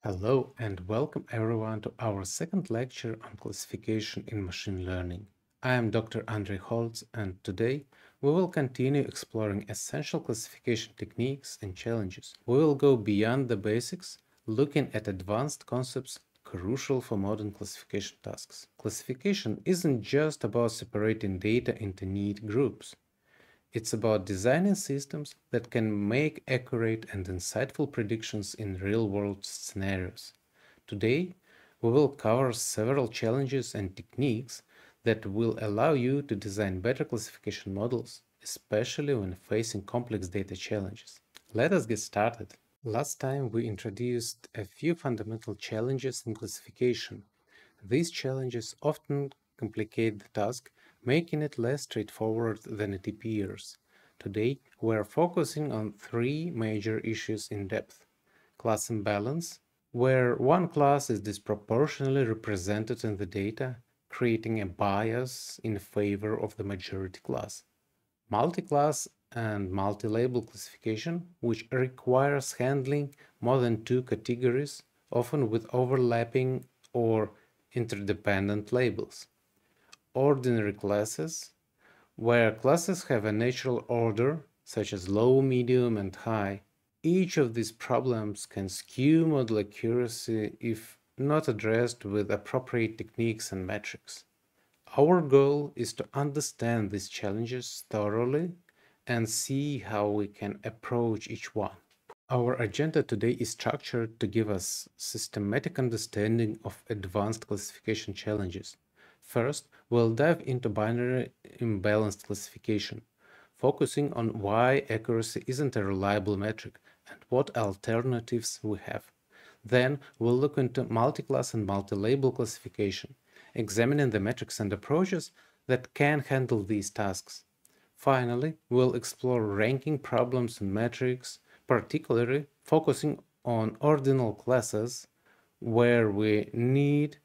Hello and welcome everyone to our second lecture on classification in machine learning. I am Dr. Andrei Holz, and today we will continue exploring essential classification techniques and challenges. We will go beyond the basics, looking at advanced concepts crucial for modern classification tasks. Classification isn't just about separating data into neat groups. It's about designing systems that can make accurate and insightful predictions in real-world scenarios. Today, we will cover several challenges and techniques that will allow you to design better classification models, especially when facing complex data challenges. Let us get started. Last time we introduced a few fundamental challenges in classification. These challenges often complicate the task, making it less straightforward than it appears. Today, we are focusing on three major issues in depth. Class imbalance, where one class is disproportionately represented in the data, creating a bias in favor of the majority class. Multiclass and multilabel classification, which requires handling more than two categories, often with overlapping or interdependent labels. Ordinary classes, where classes have a natural order, such as low, medium, and high. Each of these problems can skew model accuracy if not addressed with appropriate techniques and metrics. Our goal is to understand these challenges thoroughly and see how we can approach each one. Our agenda today is structured to give us systematic understanding of advanced classification challenges. First, we'll dive into binary imbalanced classification, focusing on why accuracy isn't a reliable metric and what alternatives we have. Then, we'll look into multiclass and multilabel classification, examining the metrics and approaches that can handle these tasks. Finally, we'll explore ranking problems and metrics, particularly focusing on ordinal classes, where we need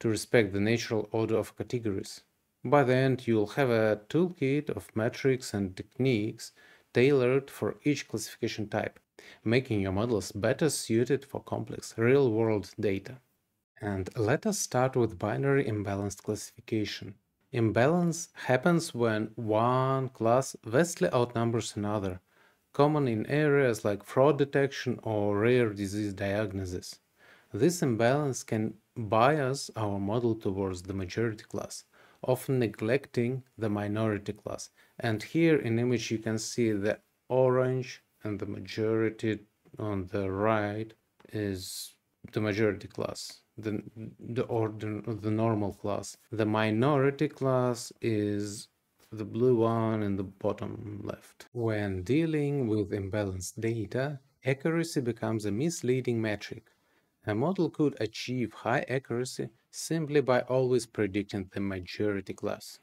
to respect the natural order of categories. By the end, you'll have a toolkit of metrics and techniques tailored for each classification type, making your models better suited for complex real-world data. And let us start with binary imbalanced classification. Imbalance happens when one class vastly outnumbers another, common in areas like fraud detection or rare disease diagnosis. This imbalance can bias our model towards the majority class, often neglecting the minority class. And here in image you can see the orange, and the majority on the right is the majority class, the normal class. The minority class is the blue one in the bottom left. When dealing with imbalanced data, accuracy becomes a misleading metric. A model could achieve high accuracy simply by always predicting the majority class.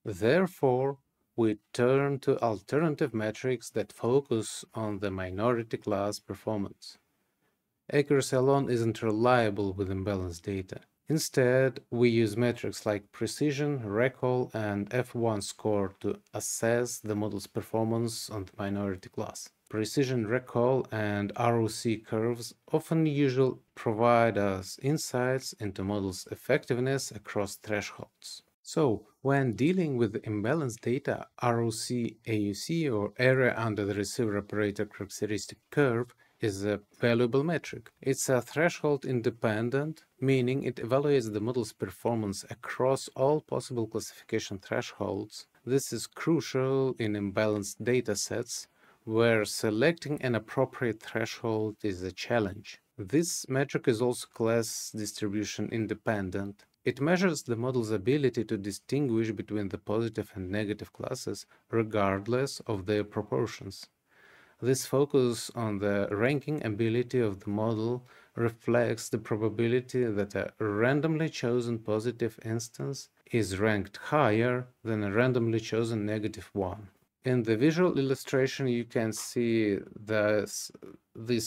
Therefore, we turn to alternative metrics that focus on the minority class performance. Accuracy alone isn't reliable with imbalanced data. Instead, we use metrics like precision, recall, and F1 score to assess the model's performance on the minority class. Precision recall and ROC curves often usually provide us insights into model's effectiveness across thresholds. So, when dealing with imbalanced data, ROC AUC, or area under the receiver operator characteristic curve, is a valuable metric. It's a threshold independent, meaning it evaluates the model's performance across all possible classification thresholds. This is crucial in imbalanced datasets, where selecting an appropriate threshold is a challenge. This metric is also class distribution independent. It measures the model's ability to distinguish between the positive and negative classes, regardless of their proportions. This focus on the ranking ability of the model reflects the probability that a randomly chosen positive instance is ranked higher than a randomly chosen negative one. In the visual illustration, you can see this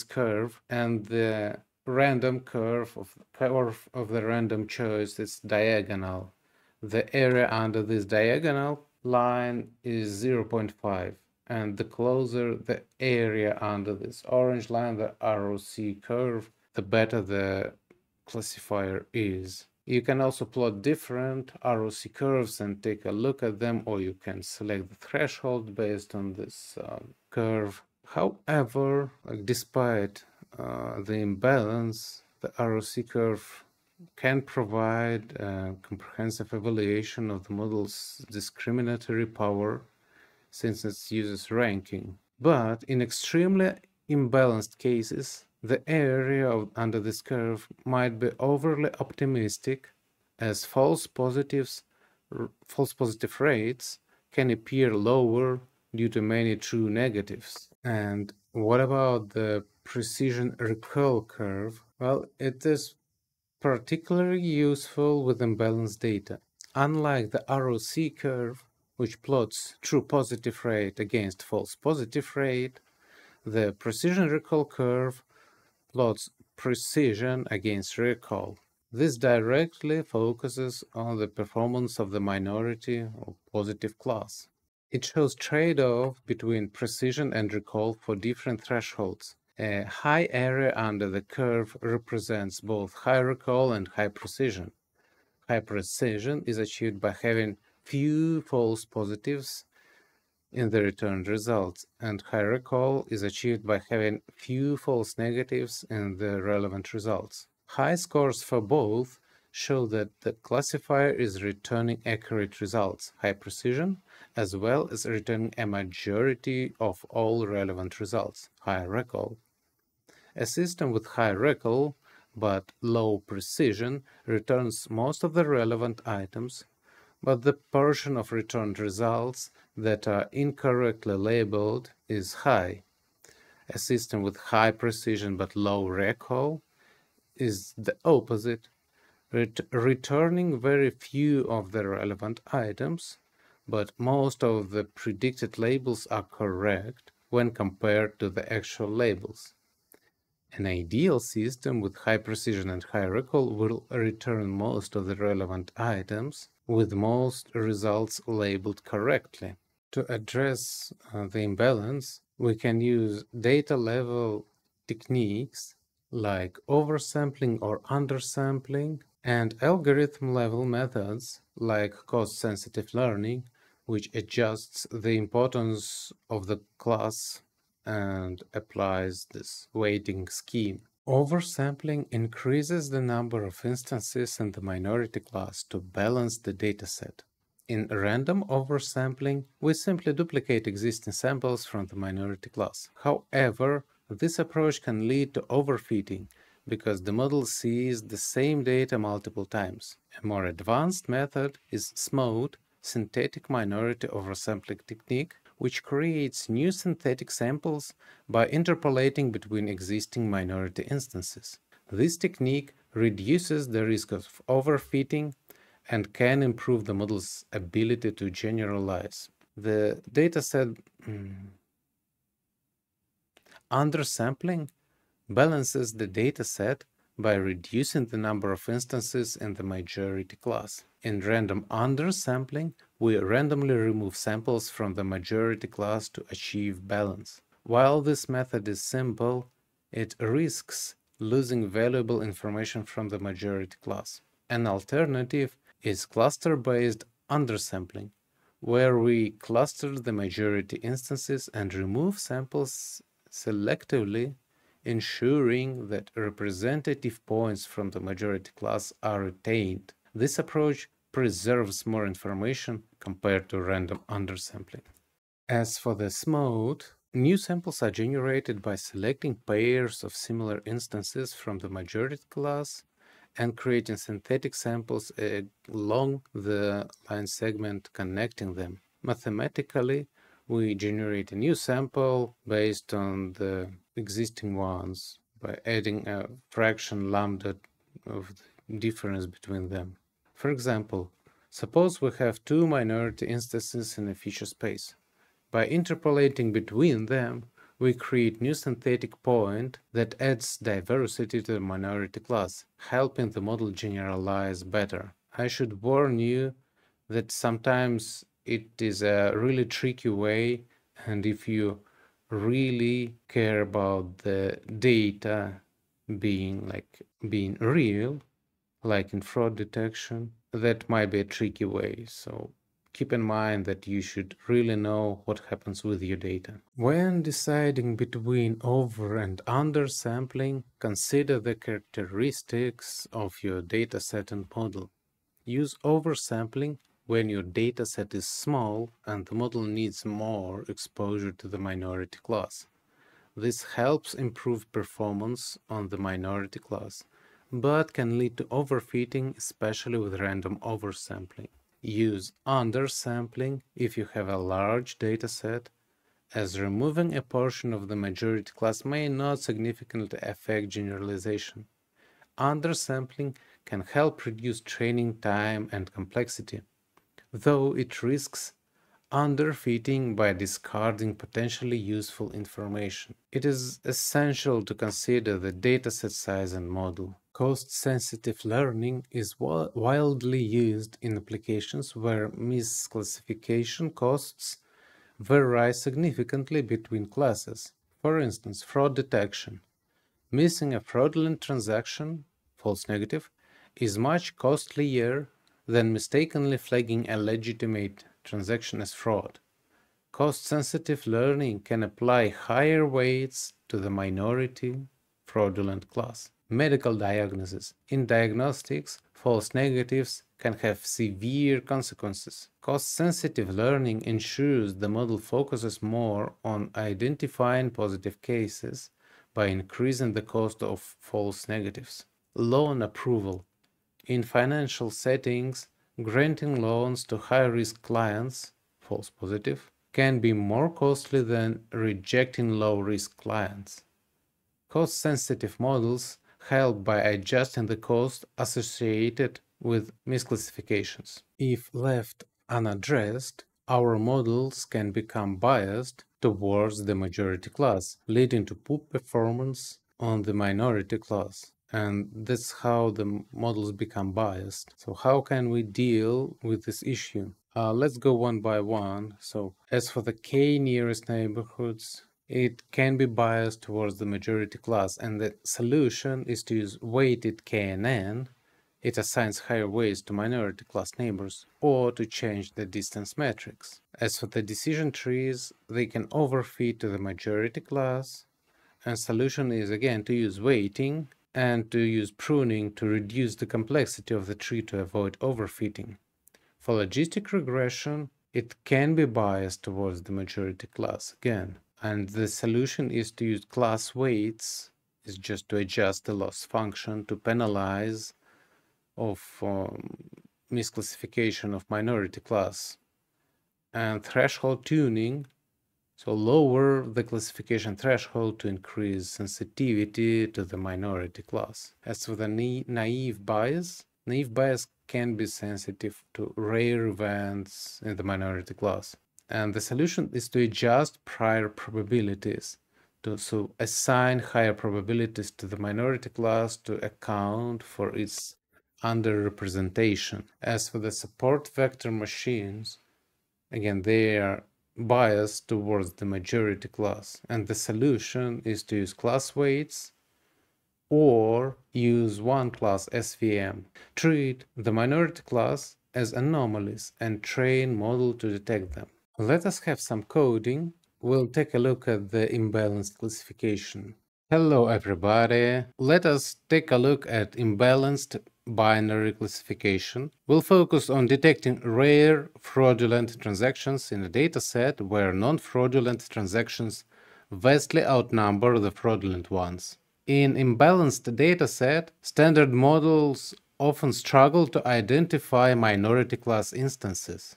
curve, and the random curve of the random choice is diagonal. The area under this diagonal line is 0.5. And the closer the area under this orange line, the ROC curve, the better the classifier is. You can also plot different ROC curves and take a look at them, or you can select the threshold based on this curve. However, despite the imbalance, the ROC curve can provide a comprehensive evaluation of the model's discriminatory power since it uses ranking. But in extremely imbalanced cases, the area under this curve might be overly optimistic, as false positive rates can appear lower due to many true negatives. And what about the precision recall curve? Well, it is particularly useful with imbalanced data. Unlike the ROC curve, which plots true positive rate against false positive rate, the precision recall curve plots precision against recall. This directly focuses on the performance of the minority or positive class. It shows trade-off between precision and recall for different thresholds. A high area under the curve represents both high recall and high precision. High precision is achieved by having few false positives in the returned results, and high recall is achieved by having few false negatives in the relevant results. High scores for both show that the classifier is returning accurate results, high precision, as well as returning a majority of all relevant results, high recall. A system with high recall but low precision returns most of the relevant items, but the portion of returned results that are incorrectly labeled is high. A system with high precision but low recall is the opposite, returning very few of the relevant items, but most of the predicted labels are correct when compared to the actual labels. An ideal system with high precision and high recall will return most of the relevant items, with most results labeled correctly. To address the imbalance, we can use data level techniques like oversampling or undersampling, and algorithm level methods like cost-sensitive learning, which adjusts the importance of the class and applies this weighting scheme. Oversampling increases the number of instances in the minority class to balance the dataset. In random oversampling, we simply duplicate existing samples from the minority class. However, this approach can lead to overfitting because the model sees the same data multiple times. A more advanced method is SMOTE, synthetic minority oversampling technique, which creates new synthetic samples by interpolating between existing minority instances. This technique reduces the risk of overfitting and can improve the model's ability to generalize. The dataset undersampling balances the dataset by reducing the number of instances in the majority class. In random undersampling, we randomly remove samples from the majority class to achieve balance. While this method is simple, it risks losing valuable information from the majority class. An alternative is cluster-based undersampling, where we cluster the majority instances and remove samples selectively, ensuring that representative points from the majority class are retained. This approach preserves more information compared to random undersampling. As for the SMOTE, new samples are generated by selecting pairs of similar instances from the majority class and creating synthetic samples along the line segment connecting them. Mathematically, we generate a new sample based on the existing ones by adding a fraction lambda of the difference between them. For example, suppose we have two minority instances in a feature space. By interpolating between them, we create new synthetic point that adds diversity to the minority class, helping the model generalize better. I should warn you that sometimes it is a really tricky way, and if you really care about the data being real, like in fraud detection, that might be a tricky way. So keep in mind that you should really know what happens with your data. When deciding between over and under sampling, consider the characteristics of your dataset and model. Use oversampling when your dataset is small and the model needs more exposure to the minority class. This helps improve performance on the minority class, but can lead to overfitting, especially with random oversampling. Use undersampling if you have a large dataset, as removing a portion of the majority class may not significantly affect generalization. Undersampling can help reduce training time and complexity, though it risks underfitting by discarding potentially useful information. It is essential to consider the dataset size and model. Cost-sensitive learning is widely used in applications where misclassification costs vary significantly between classes. For instance, fraud detection. Missing a fraudulent transaction, false negative, is much costlier than mistakenly flagging a legitimate transaction as fraud. Cost-sensitive learning can apply higher weights to the minority fraudulent class. Medical diagnosis. In diagnostics, false negatives can have severe consequences. Cost-sensitive learning ensures the model focuses more on identifying positive cases by increasing the cost of false negatives. Loan approval. In financial settings, granting loans to high-risk clients, false positive, can be more costly than rejecting low-risk clients. Cost-sensitive models help by adjusting the cost associated with misclassifications. If left unaddressed, our models can become biased towards the majority class, leading to poor performance on the minority class. And that's how the models become biased. So how can we deal with this issue? Let's go one by one. So as for the k nearest neighborhoods, it can be biased towards the majority class, and the solution is to use weighted KNN. It assigns higher weights to minority class neighbors, or to change the distance metrics. As for the decision trees, they can overfit to the majority class, and solution is again to use weighting and to use pruning to reduce the complexity of the tree to avoid overfitting. For logistic regression, it can be biased towards the majority class again, and the solution is to use class weights, is just to adjust the loss function to penalize of misclassification of minority class, and threshold tuning, so lower the classification threshold to increase sensitivity to the minority class. As for the naive bias can be sensitive to rare events in the minority class, and the solution is to adjust prior probabilities to assign higher probabilities to the minority class to account for its underrepresentation. As for the support vector machines, again, they are biased towards the majority class, and the solution is to use class weights or use one class SVM. Treat the minority class as anomalies and train model to detect them. Let us have some coding. We'll take a look at the imbalanced classification. Hello everybody. Let us take a look at imbalanced binary classification. We'll focus on detecting rare fraudulent transactions in a dataset where non-fraudulent transactions vastly outnumber the fraudulent ones. In imbalanced dataset, standard models often struggle to identify minority class instances.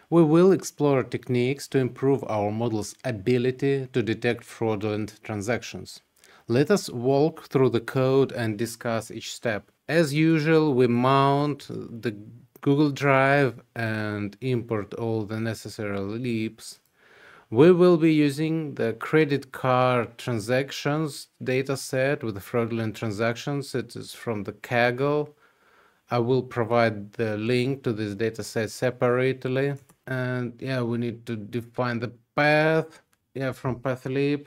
We will explore techniques to improve our model's ability to detect fraudulent transactions. Let us walk through the code and discuss each step. As usual, we mount the Google Drive and import all the necessary LRAPs. We will be using the credit card transactions dataset with the fraudulent transactions. It is from the Kaggle. I will provide the link to this dataset separately. And yeah, we need to define the path. Yeah, from pathlib,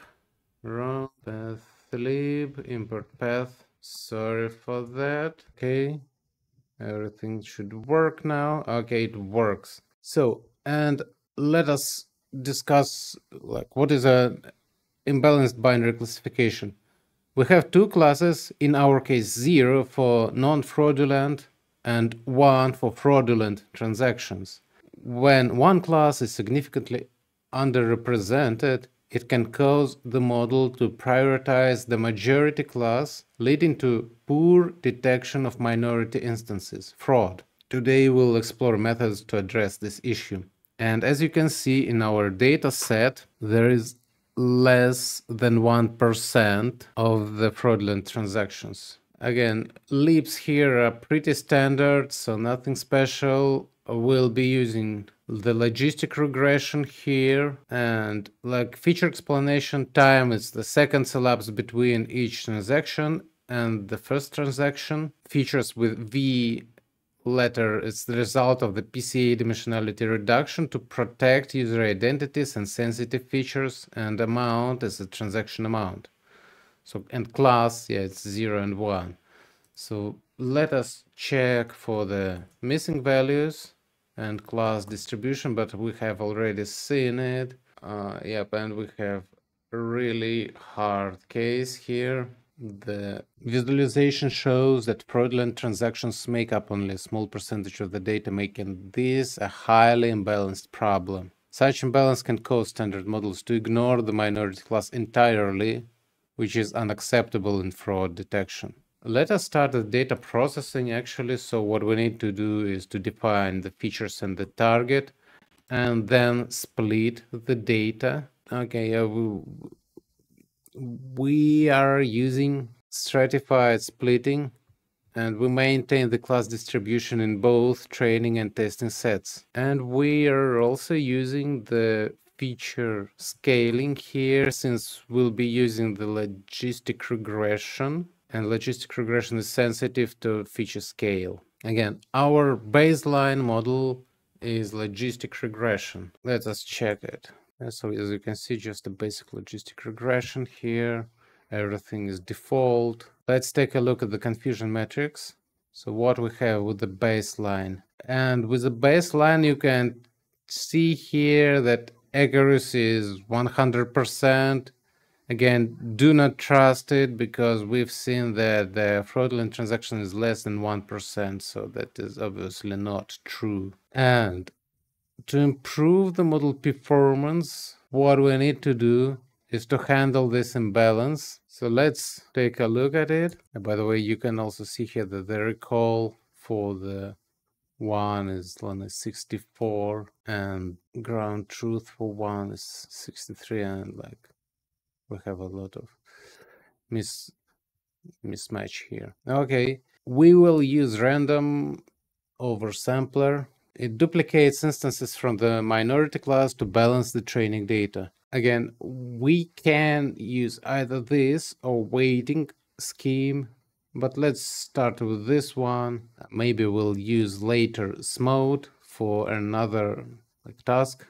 run pathlib, import path. Sorry for that. Okay, everything should work now. Okay, it works. So, and let us discuss like what is a imbalanced binary classification. We have two classes, in our case 0 for non-fraudulent and 1 for fraudulent transactions. When one class is significantly underrepresented, it can cause the model to prioritize the majority class, leading to poor detection of minority instances, fraud. Today we'll explore methods to address this issue. And as you can see in our data set, there is less than 1% of the fraudulent transactions. Again, leaps here are pretty standard, so nothing special. We'll be using the logistic regression here, and like feature explanation time is the seconds elapsed between each transaction and the first transaction. Features with V letter is the result of the PCA dimensionality reduction to protect user identities and sensitive features, and amount is the transaction amount. So, and class, yeah, it's 0 and 1. So let us check for the missing values and class distribution, but we have already seen it. Yep, and we have a really hard case here. The visualization shows that fraudulent transactions make up only a small percentage of the data, making this a highly imbalanced problem. Such imbalance can cause standard models to ignore the minority class entirely, which is unacceptable in fraud detection. Let us start the data processing actually. So what we need to do is to define the features and the target, and then split the data. Okay, we are using stratified splitting, and we maintain the class distribution in both training and testing sets. And we are also using the feature scaling here, since we'll be using the logistic regression, and logistic regression is sensitive to feature scale. Again, our baseline model is logistic regression. Let us check it. So as you can see, just a basic logistic regression here. Everything is default. Let's take a look at the confusion metrics. So what we have with the baseline. And with the baseline, you can see here that accuracy is 100%. Again, do not trust it, because we've seen that the fraudulent transaction is less than 1%, so that is obviously not true. And to improve the model performance, what we need to do is to handle this imbalance. So let's take a look at it. And by the way, you can also see here that the recall for the one is only 64, and ground truth for one is 63, and like we have a lot of mismatch here. Okay, we will use random oversampler. It duplicates instances from the minority class to balance the training data. Again, we can use either this or weighting scheme, but let's start with this one. Maybe we'll use later SMOTE for another task.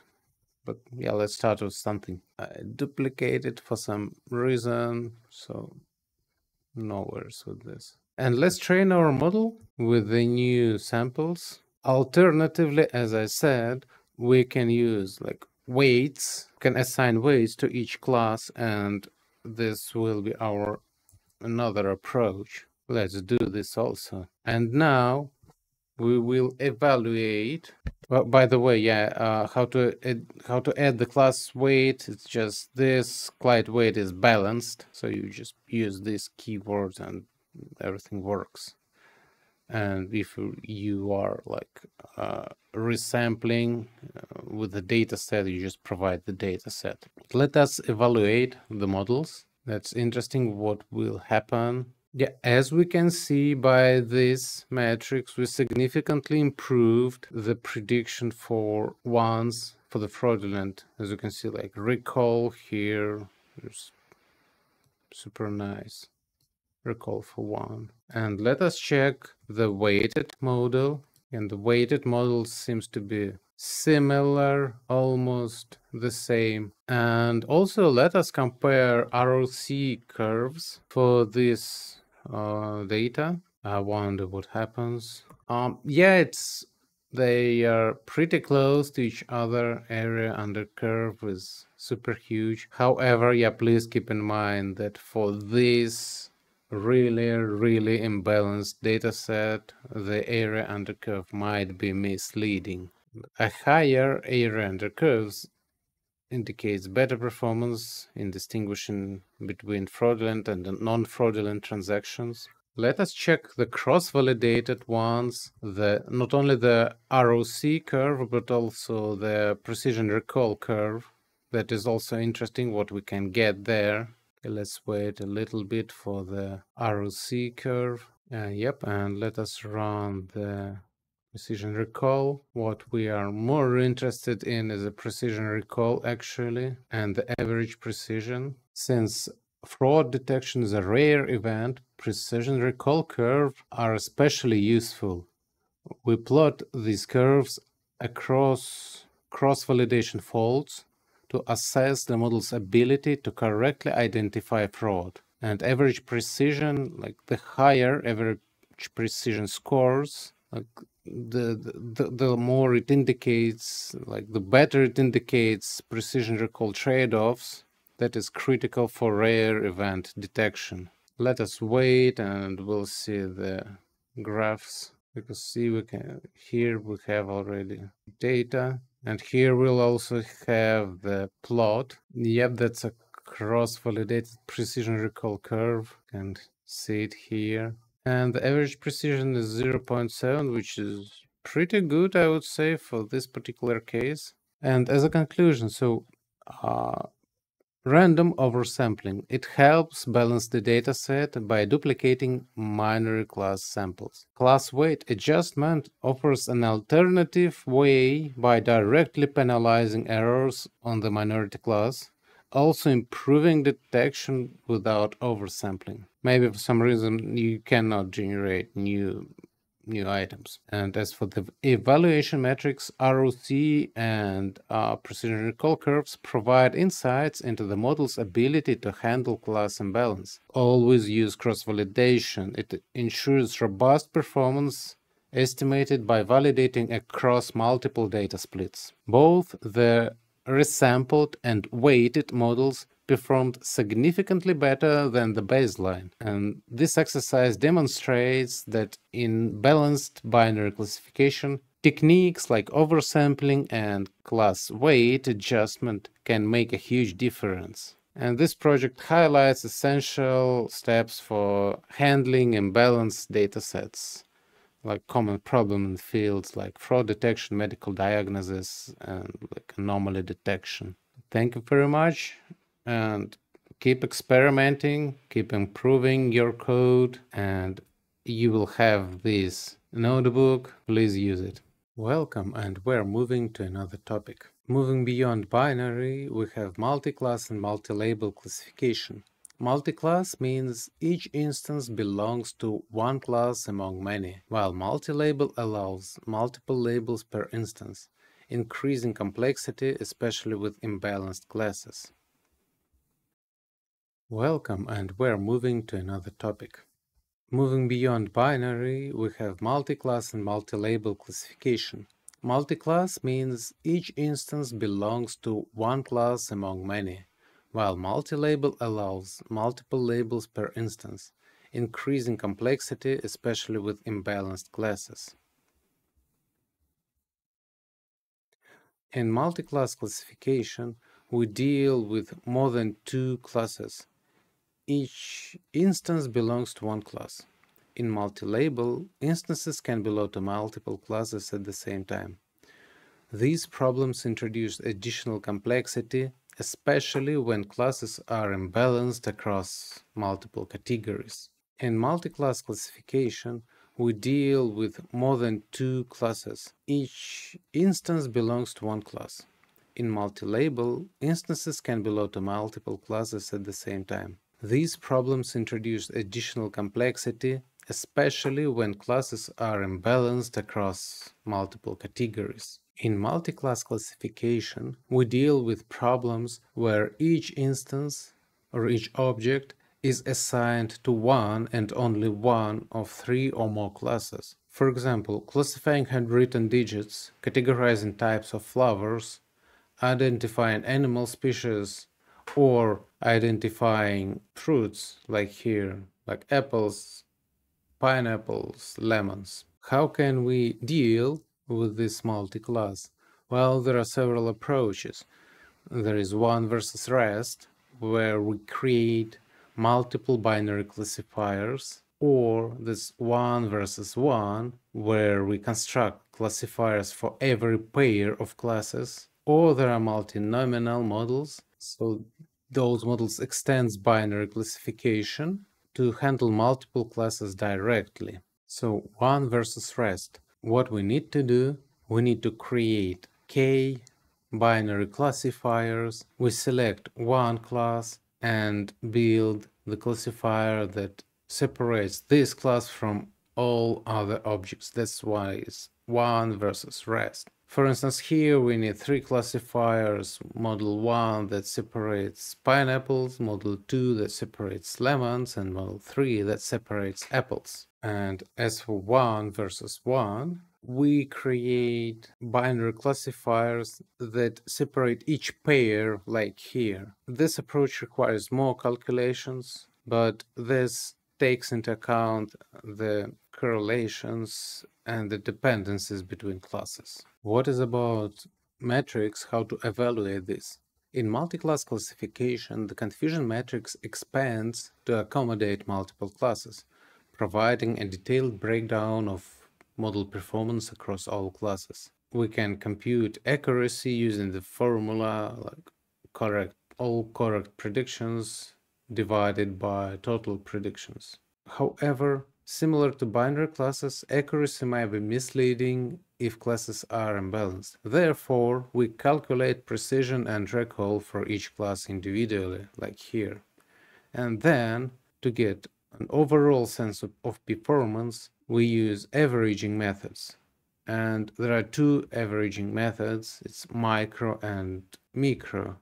But yeah, let's start with something. I duplicate it for some reason, so no worries with this. And let's train our model with the new samples. Alternatively, as I said, we can use like weights, can assign weights to each class, and this will be our another approach. Let's do this also. And now we will evaluate. Well, by the way, yeah, how to add the class weight. It's just this client weight is balanced, so you just use these keywords and everything works. And if you are like resampling with the data set, you just provide the data set. Let us evaluate the models. That's interesting what will happen. Yeah, as we can see by this matrix, we significantly improved the prediction for ones for the fraudulent. As you can see, like recall here, there's super nice recall for one. And let us check the weighted model. And the weighted model seems to be similar, almost the same. And also let us compare ROC curves for this data. I wonder what happens. Yeah, they are pretty close to each other. Area under curve is super huge. However, yeah, please keep in mind that for this really imbalanced data set, the area under curve might be misleading. A higher area under curves indicates better performance in distinguishing between fraudulent and non-fraudulent transactions. Let us check the cross-validated ones, not only the ROC curve, but also the precision recall curve. That is also interesting what we can get there. Okay, let's wait a little bit for the ROC curve. Yep, and let us run the precision recall. What we are more interested in is a precision recall actually, and the average precision. Since fraud detection is a rare event, precision recall curves are especially useful. We plot these curves across cross-validation faults to assess the model's ability to correctly identify fraud. And average precision, like the higher average precision scores, like the more it indicates, like the better it indicates precision recall trade-offs that is critical for rare event detection. Let us wait and we'll see the graphs. Because see, here we have already data, and here we'll also have the plot. Yep, that's a cross-validated precision recall curve, and see it here. And the average precision is 0.7, which is pretty good, I would say, for this particular case. And as a conclusion, so random oversampling. It helps balance the dataset by duplicating minority class samples. Class weight adjustment offers an alternative way by directly penalizing errors on the minority class, also improving detection without oversampling. Maybe for some reason you cannot generate new items. And as for the evaluation metrics, ROC and precision recall curves provide insights into the model's ability to handle class imbalance. Always use cross-validation. It ensures robust performance estimated by validating across multiple data splits. Both the resampled and weighted models performed significantly better than the baseline. And this exercise demonstrates that in balanced binary classification, techniques like oversampling and class weight adjustment can make a huge difference. And this project highlights essential steps for handling imbalanced datasets, like common problem in fields like fraud detection, medical diagnosis, and like anomaly detection. Thank you very much, and keep experimenting, keep improving your code, and you will have this notebook. Please use it. Welcome, and we're moving to another topic. Moving beyond binary, we have multiclass and multilabel classification. Multiclass means each instance belongs to one class among many, while multilabel allows multiple labels per instance, increasing complexity, especially with imbalanced classes. Welcome, and we're moving to another topic. Moving beyond binary, we have multiclass and multilabel classification. Multiclass means each instance belongs to one class among many, while multilabel allows multiple labels per instance, increasing complexity, especially with imbalanced classes. In multiclass classification, we deal with more than two classes. Each instance belongs to one class. In multilabel, instances can belong to multiple classes at the same time. These problems introduce additional complexity, especially when classes are imbalanced across multiple categories. In multiclass classification, we deal with more than two classes. Each instance belongs to one class. In multilabel, instances can belong to multiple classes at the same time. These problems introduce additional complexity, especially when classes are imbalanced across multiple categories. In multiclass classification, we deal with problems where each instance or each object is assigned to one and only one of three or more classes. For example, classifying handwritten digits, categorizing types of flowers, identifying animal species, or identifying fruits, like here, like apples, pineapples, lemons. How can we deal with this multi-class? Well, there are several approaches. There is one versus rest, where we create multiple binary classifiers, or this one versus one, where we construct classifiers for every pair of classes, or there are multinomial models. So those models extends binary classification to handle multiple classes directly. So one versus rest. What we need to do, we need to create k binary classifiers. We select one class and build the classifier that separates this class from all other objects. That's why it's one versus rest. For instance, here we need three classifiers: model 1 that separates pineapples, model 2 that separates lemons, and model 3 that separates apples. And as for 1 versus 1, we create binary classifiers that separate each pair, like here. This approach requires more calculations, but this takes into account the correlations and the dependencies between classes. What is about metrics, how to evaluate this? In multi-class classification, the confusion matrix expands to accommodate multiple classes, providing a detailed breakdown of model performance across all classes. We can compute accuracy using the formula like all correct predictions divided by total predictions. However, similar to binary classes, accuracy may be misleading if classes are imbalanced. Therefore, we calculate precision and recall for each class individually, like here. And then, to get an overall sense of performance, we use averaging methods. And there are two averaging methods, it's macro and micro.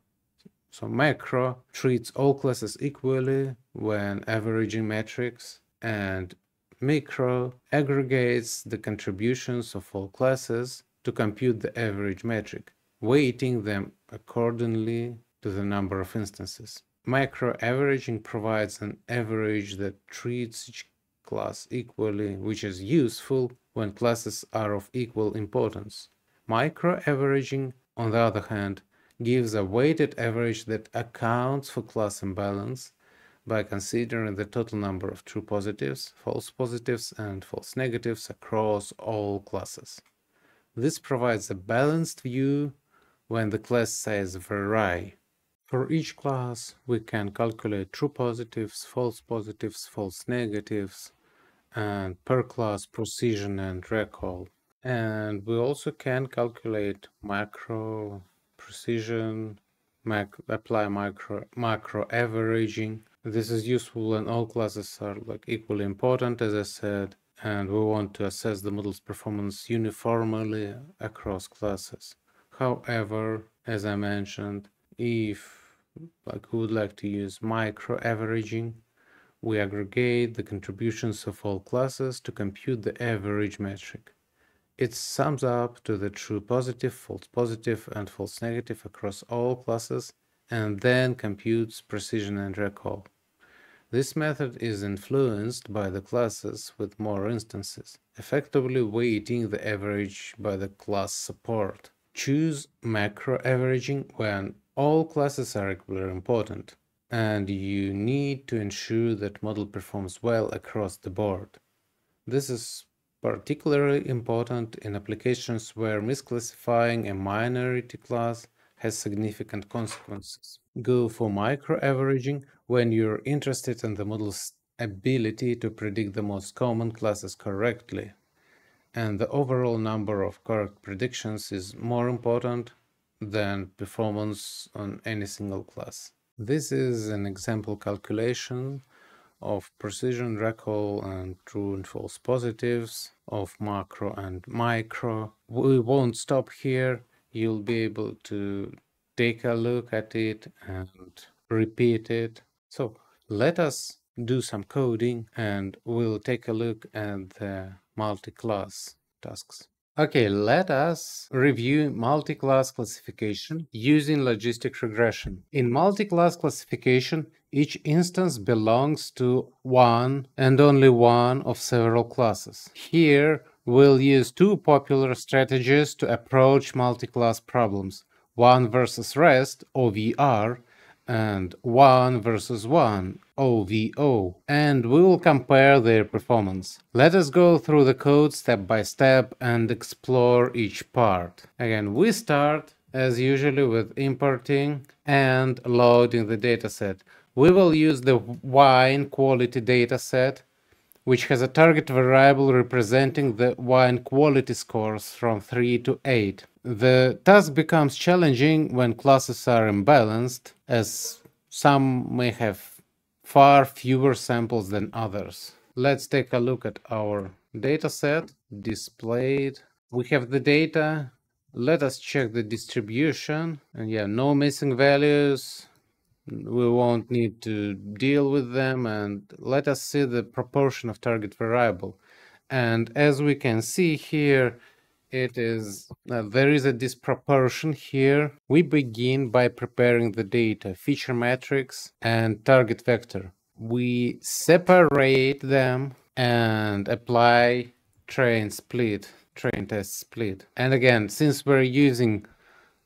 So macro treats all classes equally when averaging metrics, and micro aggregates the contributions of all classes to compute the average metric, weighting them accordingly to the number of instances. Macro averaging provides an average that treats each class equally, which is useful when classes are of equal importance. Micro averaging, on the other hand, gives a weighted average that accounts for class imbalance by considering the total number of true positives, false positives, and false negatives across all classes. This provides a balanced view when the class size varies. For each class, we can calculate true positives, false negatives, and per class precision and recall. And we also can calculate macro precision, apply macro averaging. This is useful when all classes are equally important, as I said, and we want to assess the model's performance uniformly across classes. However, as I mentioned, if we would like to use micro averaging, we aggregate the contributions of all classes to compute the average metric. It sums up to the true positive, and false negative across all classes, and then computes precision and recall. This method is influenced by the classes with more instances, effectively weighting the average by the class support. Choose macro averaging when all classes are equally important, and you need to ensure that model performs well across the board. This is particularly important in applications where misclassifying a minority class has significant consequences. Go for micro-averaging when you're interested in the model's ability to predict the most common classes correctly, and the overall number of correct predictions is more important than performance on any single class. This is an example calculation of precision recall and true and false positives, of macro and micro. We won't stop here. You'll be able to take a look at it and repeat it. So Let us do some coding and we'll take a look at the multi-class tasks. Okay, let us review multi-class classification using logistic regression. In multi-class classification, each instance belongs to one and only one of several classes. Here, we'll use two popular strategies to approach multi-class problems: one versus rest, OVR, and one versus one, OVO, and we will compare their performance. Let us go through the code step by step and explore each part. Again, we start as usually with importing and loading the dataset. We will use the wine quality dataset, which has a target variable representing the wine quality scores from 3 to 8. The task becomes challenging when classes are imbalanced, as some may have far fewer samples than others. Let's take a look at our dataset displayed. We have the data. Let us check the distribution. And yeah, no missing values. We won't need to deal with them, and let us see the proportion of target variable. And as we can see here, it is there is a disproportion here. We begin by preparing the data, feature matrix and target vector. We separate them and apply train test split. And again, since we're using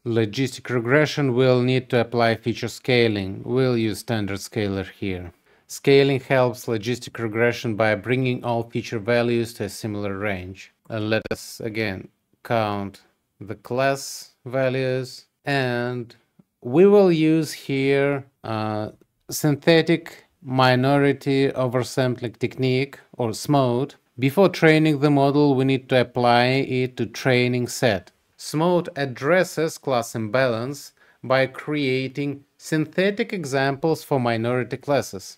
logistic regression, we'll need to apply feature scaling. We'll use standard scaler here. Scaling helps logistic regression by bringing all feature values to a similar range. Let us again count the class values, and we will use here synthetic minority oversampling technique, or SMOTE. Before training the model, we need to apply it to training set. SMOTE addresses class imbalance by creating synthetic examples for minority classes.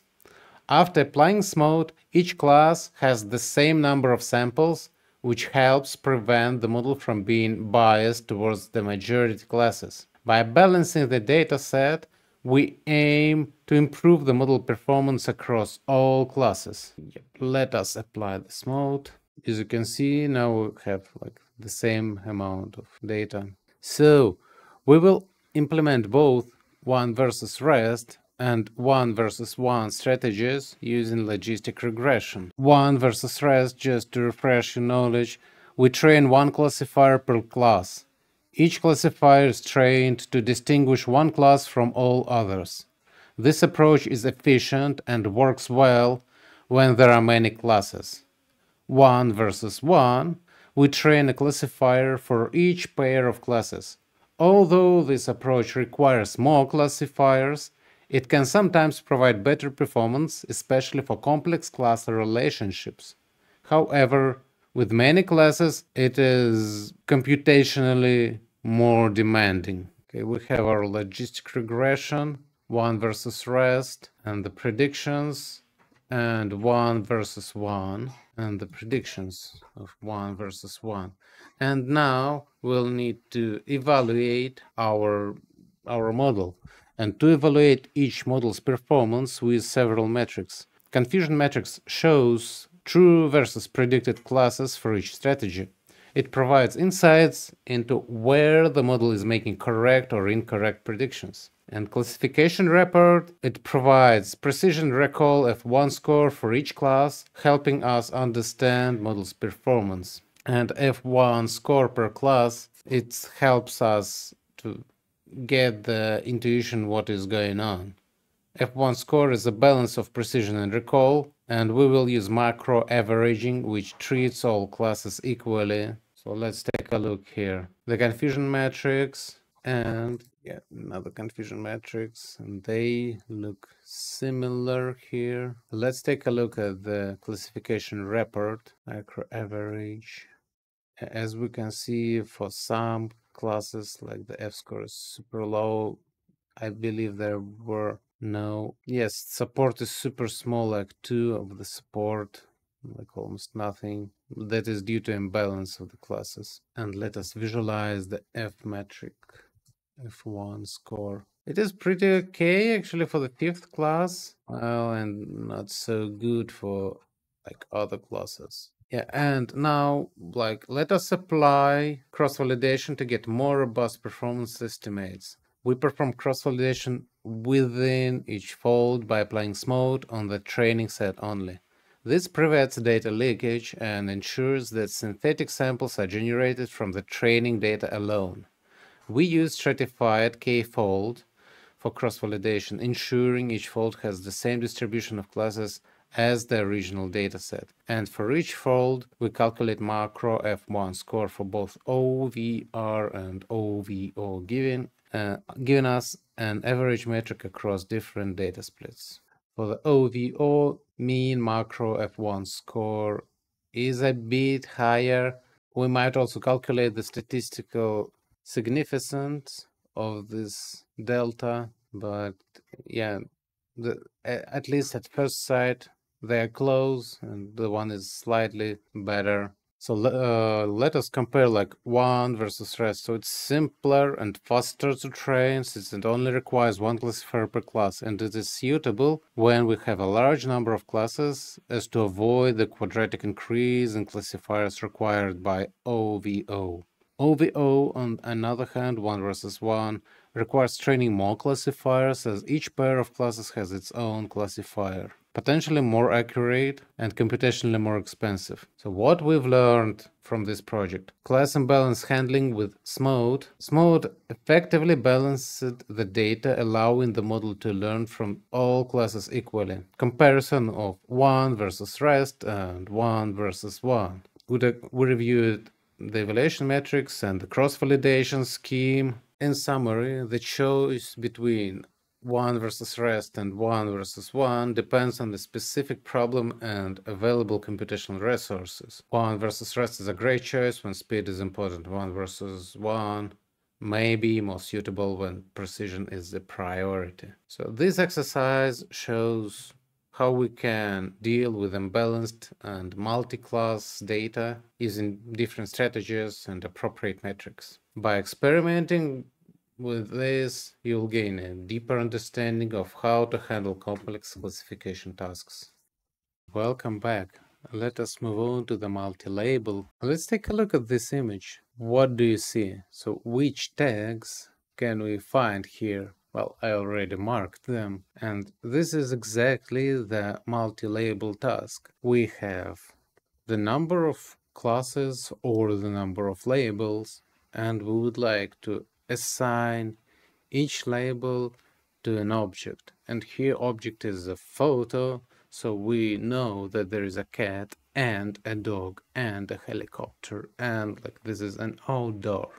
After applying SMOTE, each class has the same number of samples, which helps prevent the model from being biased towards the majority classes. By balancing the dataset, we aim to improve the model performance across all classes. Let us apply the SMOTE. As you can see, now we have the same amount of data. So we will implement both one versus rest and one versus one strategies using logistic regression. One versus rest, just to refresh your knowledge, we train one classifier per class. Each classifier is trained to distinguish one class from all others. This approach is efficient and works well when there are many classes. One versus one, we train a classifier for each pair of classes. Although this approach requires more classifiers, it can sometimes provide better performance, especially for complex class relationships. However, with many classes, it is computationally more demanding. Okay, we have our logistic regression, one versus rest, and the predictions, and one versus one, and the predictions of one versus one. And now we'll need to evaluate our model. And to evaluate each model's performance with several metrics. Confusion matrix shows true versus predicted classes for each strategy. It provides insights into where the model is making correct or incorrect predictions. And classification report, it provides precision recall F1 score for each class, helping us understand model's performance. And F1 score per class, it helps us to get the intuition what is going on. F1 score is a balance of precision and recall, and we will use macro averaging, which treats all classes equally. So let's take a look here. The confusion matrix and another confusion matrix, and they look similar here. Let's take a look at the classification report, macro average. As we can see, for some classes, like the F score is super low. I believe there were no... Yes, support is super small, like 2 of the support, like almost nothing. That is due to imbalance of the classes. And let us visualize the F metric, F1 score. It is pretty okay actually for the fifth class, well, and not so good for like other classes. Yeah, and now like let us apply cross-validation to get more robust performance estimates. We perform cross-validation within each fold by applying SMOTE on the training set only. This prevents data leakage and ensures that synthetic samples are generated from the training data alone. We use stratified k-fold for cross-validation, ensuring each fold has the same distribution of classes as the original dataset. And for each fold, we calculate macro F1 score for both OVR and OVO, giving us an average metric across different data splits. For the OVO, mean macro F1 score is a bit higher. We might also calculate the statistical significance of this delta, but yeah, at least at first sight they are close and the one is slightly better. So let us compare like one versus rest. So it's simpler and faster to train since it only requires one classifier per class, and it is suitable when we have a large number of classes as to avoid the quadratic increase in classifiers required by OVO. OVO, on another hand, 1 versus 1, requires training more classifiers as each pair of classes has its own classifier. Potentially more accurate and computationally more expensive. So what we've learned from this project: class imbalance handling with SMOTE. SMOTE effectively balanced the data, allowing the model to learn from all classes equally. Comparison of 1 versus rest and 1 versus 1. We reviewed the evaluation metrics and the cross-validation scheme. In summary, the choice between 1 versus rest and 1 versus 1 depends on the specific problem and available computational resources. 1 versus rest is a great choice when speed is important. 1 versus 1 may be more suitable when precision is the priority. So this exercise shows how we can deal with imbalanced and multi-class data using different strategies and appropriate metrics. By experimenting with this, you'll gain a deeper understanding of how to handle complex classification tasks. Welcome back. Let us move on to the multi-label. Let's take a look at this image. What do you see? So which tags can we find here? Well, I already marked them, and this is exactly the multi-label task. We have the number of classes or the number of labels, and we would like to assign each label to an object. And here object is a photo, so we know that there is a cat and a dog and a helicopter, and like this is an outdoor.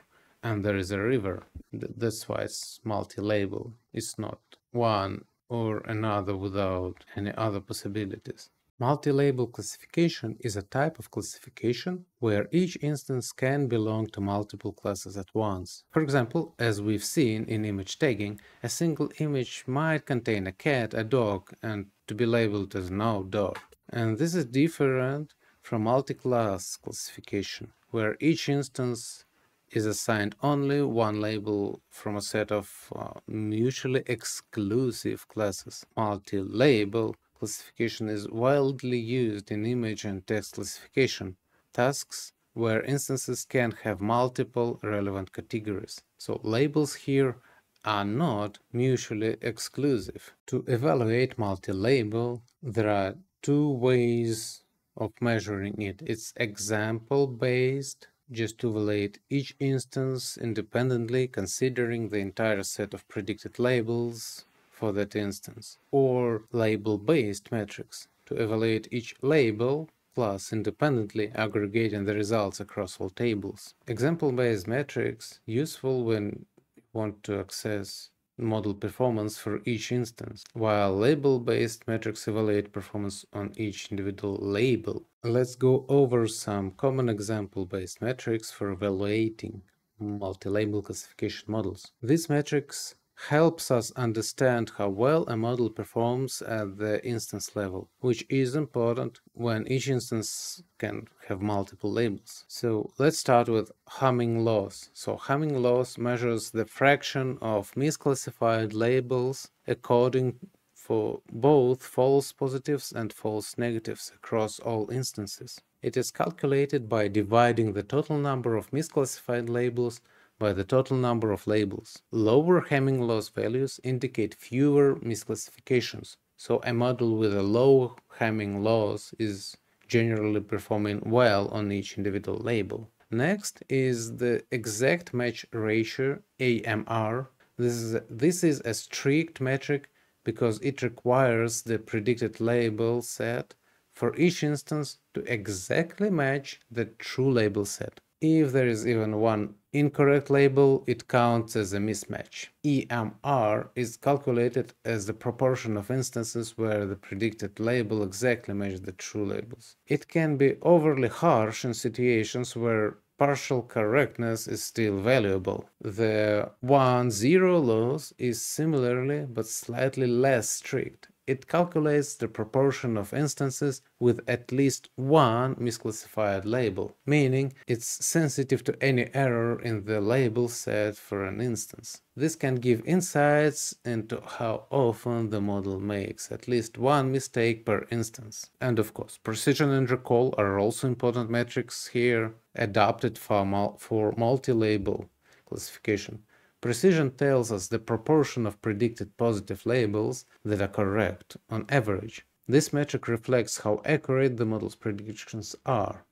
And there is a river. That's why it's multi-label. It's not one or another without any other possibilities. Multi-label classification is a type of classification where each instance can belong to multiple classes at once. For example, as we've seen in image tagging, a single image might contain a cat, a dog, and to be labeled as an outdoor. And this is different from multi-class classification, where each instance is assigned only one label from a set of mutually exclusive classes. Multi-label classification is widely used in image and text classification tasks where instances can have multiple relevant categories. So labels here are not mutually exclusive. To evaluate multi-label, there are two ways of measuring it. It's example-based, just to evaluate each instance independently, considering the entire set of predicted labels for that instance, or label-based metrics, to evaluate each label class independently, aggregating the results across all tables. Example-based metrics useful when you want to access model performance for each instance, while label-based metrics evaluate performance on each individual label. Let's go over some common example-based metrics for evaluating multi-label classification models. These metrics helps us understand how well a model performs at the instance level, which is important when each instance can have multiple labels. So let's start with Hamming loss. So Hamming loss measures the fraction of misclassified labels according for both false positives and false negatives across all instances. It is calculated by dividing the total number of misclassified labels by the total number of labels. Lower Hamming loss values indicate fewer misclassifications, so a model with a low Hamming loss is generally performing well on each individual label. Next is the exact match ratio, AMR. This is a strict metric because it requires the predicted label set for each instance to exactly match the true label set. If there is even one incorrect label, it counts as a mismatch. EMR is calculated as the proportion of instances where the predicted label exactly matches the true labels. It can be overly harsh in situations where partial correctness is still valuable. The 1-0 loss is similarly but slightly less strict. It calculates the proportion of instances with at least one misclassified label, meaning it's sensitive to any error in the label set for an instance. This can give insights into how often the model makes at least one mistake per instance. And of course, precision and recall are also important metrics here, adapted for multi-label classification. Precision tells us the proportion of predicted positive labels that are correct on average. This metric reflects how accurate the model's predictions are,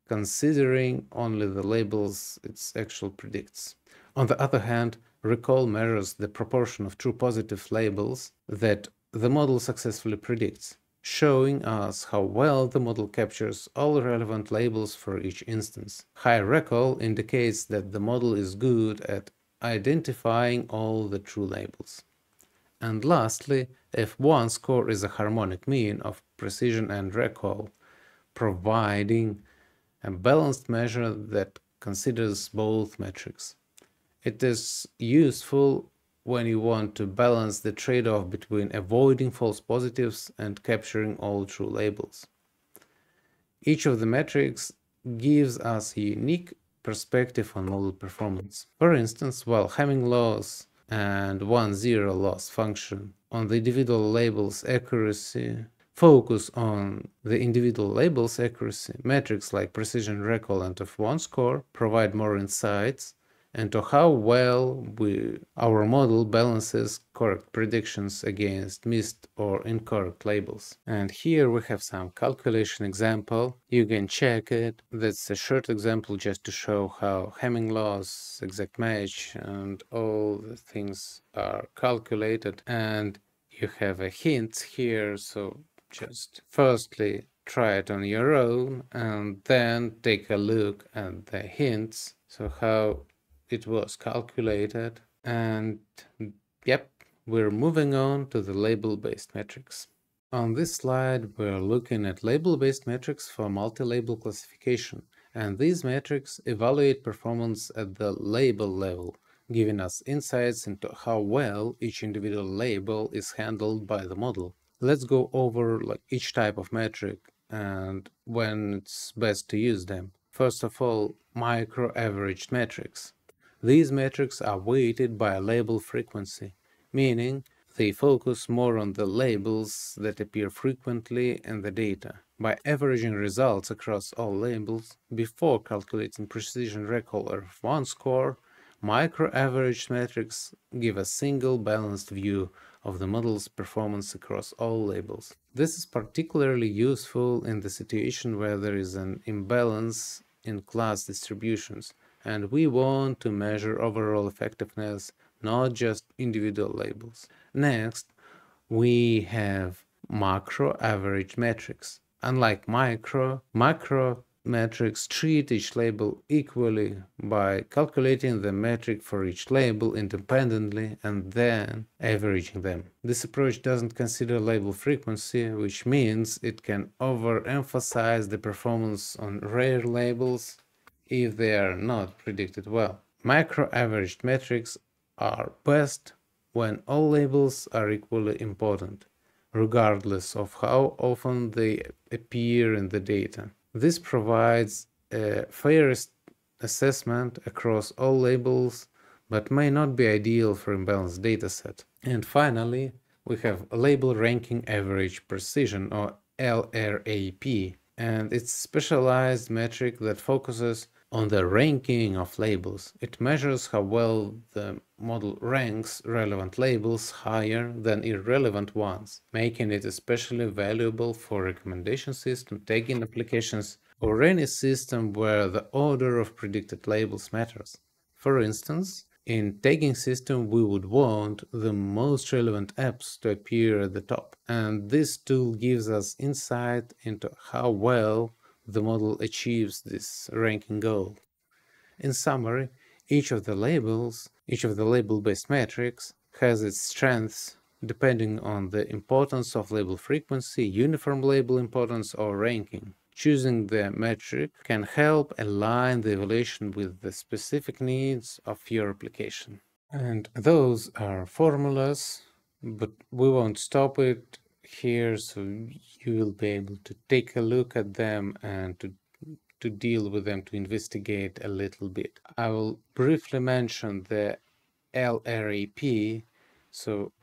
considering only the labels it actually predicts. On the other hand, recall measures the proportion of true positive labels that the model successfully predicts, showing us how well the model captures all relevant labels for each instance. High recall indicates that the model is good at identifying all the true labels. And lastly, F1 score is a harmonic mean of precision and recall, providing a balanced measure that considers both metrics. It is useful when you want to balance the trade-off between avoiding false positives and capturing all true labels. Each of the metrics gives us a unique perspective on model performance. For instance, while Hamming loss and 1-0 loss function on the individual labels accuracy, focus on the individual labels accuracy, metrics like precision recall and F1 score provide more insights into how well our model balances correct predictions against missed or incorrect labels. And here we have some calculation example. You can check it. That's a short example just to show how Hamming loss, exact match, and all the things are calculated. And you have a hint here, so just firstly try it on your own and then take a look at the hints, so how it was calculated. And yep, we're moving on to the label-based metrics. On this slide, we're looking at label-based metrics for multi-label classification, and these metrics evaluate performance at the label level, giving us insights into how well each individual label is handled by the model. Let's go over each type of metric and when it's best to use them. First of all, micro-averaged metrics. These metrics are weighted by a label frequency, meaning they focus more on the labels that appear frequently in the data. By averaging results across all labels before calculating precision recall or F1 score, micro-averaged metrics give a single balanced view of the model's performance across all labels. This is particularly useful in the situation where there is an imbalance in class distributions, and we want to measure overall effectiveness, not just individual labels. Next, we have macro-average metrics. Unlike macro metrics treat each label equally by calculating the metric for each label independently and then averaging them. This approach doesn't consider label frequency, which means it can overemphasize the performance on rare labels if they are not predicted well. Micro-averaged metrics are best when all labels are equally important, regardless of how often they appear in the data. This provides a fair assessment across all labels, but may not be ideal for imbalanced dataset. And finally, we have Label Ranking Average Precision, or LRAP, and it's a specialized metric that focuses on the ranking of labels. It measures how well the model ranks relevant labels higher than irrelevant ones, making it especially valuable for recommendation system, tagging applications, or any system where the order of predicted labels matters. For instance, in tagging system, we would want the most relevant apps to appear at the top, and this tool gives us insight into how well the model achieves this ranking goal. In summary, each of the label-based metrics has its strengths depending on the importance of label frequency, uniform label importance, or ranking. Choosing the metric can help align the evaluation with the specific needs of your application. And those are formulas, but we won't stop it here, so you will be able to take a look at them and to deal with them, to investigate a little bit. I will briefly mention the LRAP. So,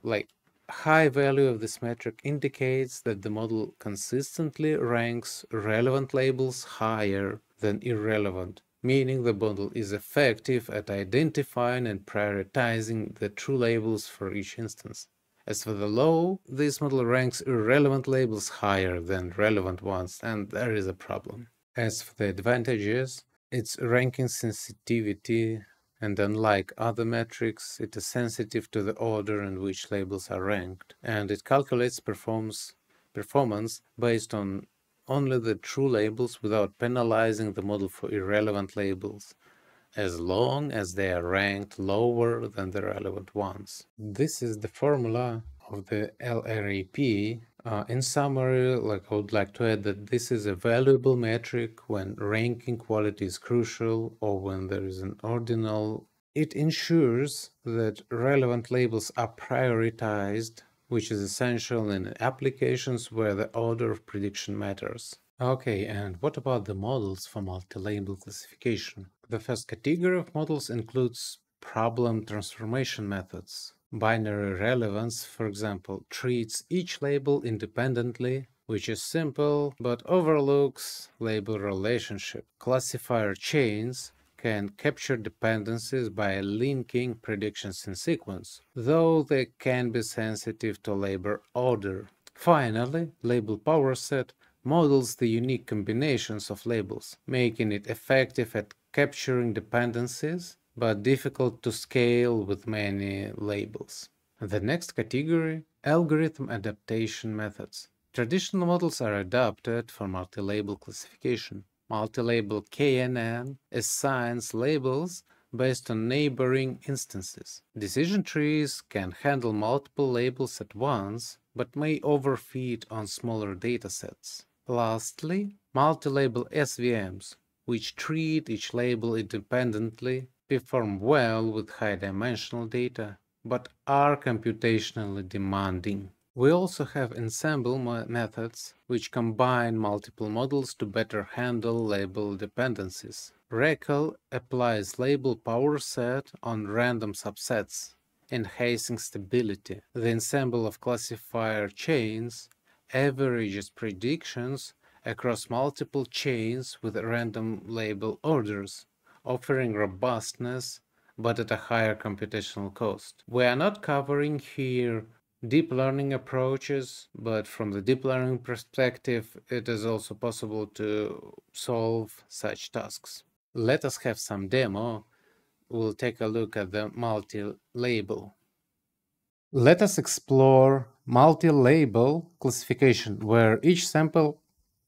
high value of this metric indicates that the model consistently ranks relevant labels higher than irrelevant, meaning the model is effective at identifying and prioritizing the true labels for each instance. As for the low, this model ranks irrelevant labels higher than relevant ones, and there is a problem. As for the advantages, its ranking sensitivity, and unlike other metrics, it is sensitive to the order in which labels are ranked, and it calculates performance based on only the true labels without penalizing the model for irrelevant labels, as long as they are ranked lower than the relevant ones. This is the formula of the LRAP. In summary, I would like to add that this is a valuable metric when ranking quality is crucial or when there is an ordinal. It ensures that relevant labels are prioritized, which is essential in applications where the order of prediction matters. Okay, and what about the models for multi-label classification? The first category of models includes problem transformation methods. Binary relevance, for example, treats each label independently, which is simple but overlooks label relationship. Classifier chains can capture dependencies by linking predictions in sequence, though they can be sensitive to label order. Finally, label power set models the unique combinations of labels, making it effective at capturing dependencies, but difficult to scale with many labels. The next category, algorithm adaptation methods. Traditional models are adapted for multi-label classification. Multi-label KNN assigns labels based on neighboring instances. Decision trees can handle multiple labels at once, but may overfit on smaller datasets. Lastly, multi-label SVMs, which treat each label independently, perform well with high-dimensional data, but are computationally demanding. We also have ensemble methods, which combine multiple models to better handle label dependencies. RECL applies label power set on random subsets, enhancing stability. The ensemble of classifier chains averages predictions across multiple chains with random label orders, offering robustness but at a higher computational cost. We are not covering here deep learning approaches, but from the deep learning perspective, it is also possible to solve such tasks. Let us have some demo. We'll take a look at the multi-label. Let us explore multi-label classification, where each sample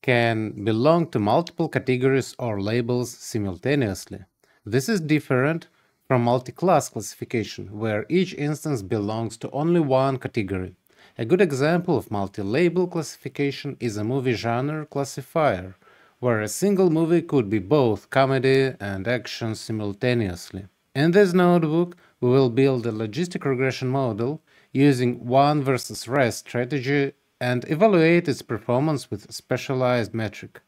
can belong to multiple categories or labels simultaneously. This is different from multi-class classification, where each instance belongs to only one category. A good example of multi-label classification is a movie genre classifier, where a single movie could be both comedy and action simultaneously. In this notebook, we will build a logistic regression model using one versus rest strategy and evaluate its performance with a specialized metric.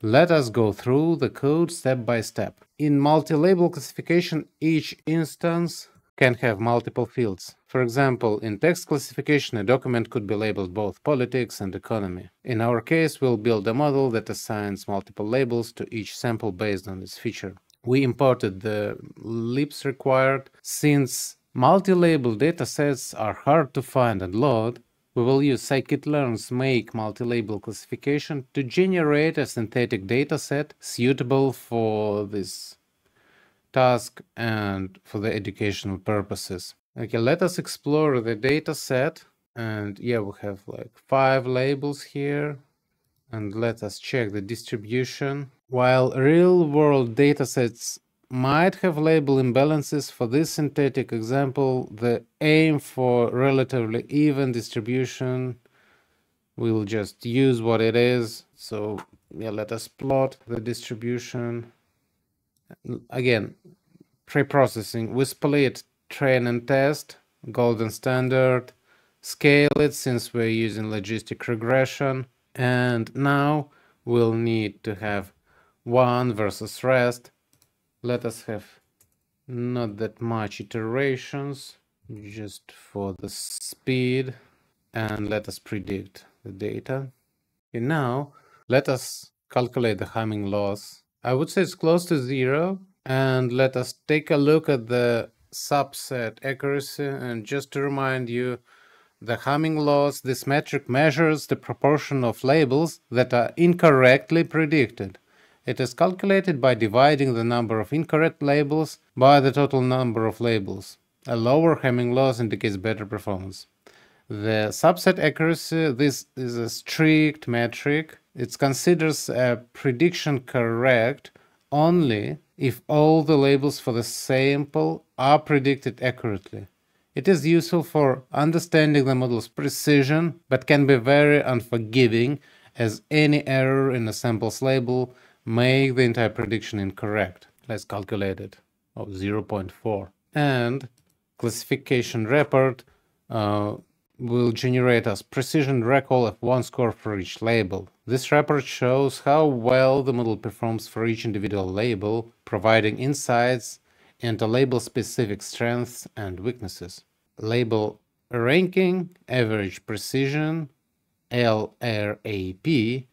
Let us go through the code step by step. In multi-label classification, each instance can have multiple fields. For example, in text classification, a document could be labeled both politics and economy. In our case, we'll build a model that assigns multiple labels to each sample based on its feature. We imported the libs required. Since multi-label datasets are hard to find and load, we will use scikit-learn's make multi-label classification to generate a synthetic dataset suitable for this task and for the educational purposes. Okay, let us explore the dataset. And yeah, we have like 5 labels here. And let us check the distribution. While real-world datasets might have label imbalances, for this synthetic example, the aim for relatively even distribution, we'll just use what it is. So yeah, let us plot the distribution. Again, pre-processing, we split train and test, golden standard, scale it since we're using logistic regression. And now we'll need to have one versus rest. Let us have not that much iterations, just for the speed, and let us predict the data. Okay, now let us calculate the Hamming loss. I would say it's close to 0, and let us take a look at the subset accuracy. And just to remind you, the Hamming loss, this metric measures the proportion of labels that are incorrectly predicted. It is calculated by dividing the number of incorrect labels by the total number of labels. A lower Hamming loss indicates better performance. The subset accuracy, this is a strict metric. It considers a prediction correct only if all the labels for the sample are predicted accurately. It is useful for understanding the model's precision, but can be very unforgiving, as any error in a sample's label make the entire prediction incorrect. Let's calculate it. 0.4. And classification report will generate us precision recall of 1 score for each label. This report shows how well the model performs for each individual label, providing insights into label-specific strengths and weaknesses. Label ranking, average precision, LRAP,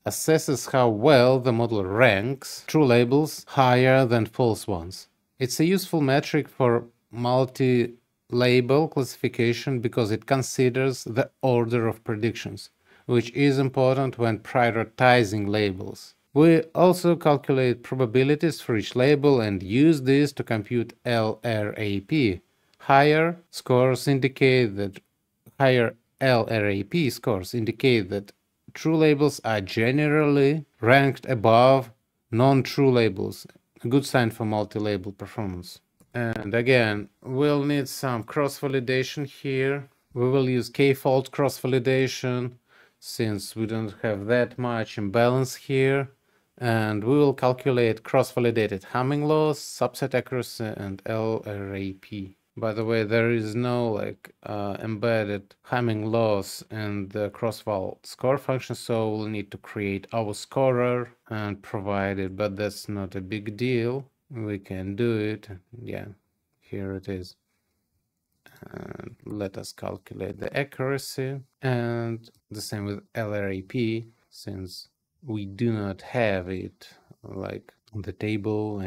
assesses how well the model ranks true labels higher than false ones. It's a useful metric for multi-label classification because it considers the order of predictions, which is important when prioritizing labels. We also calculate probabilities for each label and use this to compute LRAP. Higher LRAP scores indicate that true labels are generally ranked above non-true labels, a good sign for multi-label performance. And again, we'll need some cross-validation here. We will use k-fold cross-validation since we don't have that much imbalance here. And we will calculate cross-validated Hamming loss, subset accuracy, and LRAP. By the way, there is no embedded Hamming loss in the cross-val score function, so we'll need to create our scorer and provide it, but that's not a big deal. We can do it. Yeah, here it is. And let us calculate the accuracy, and the same with LRAP, since we do not have it like on the table,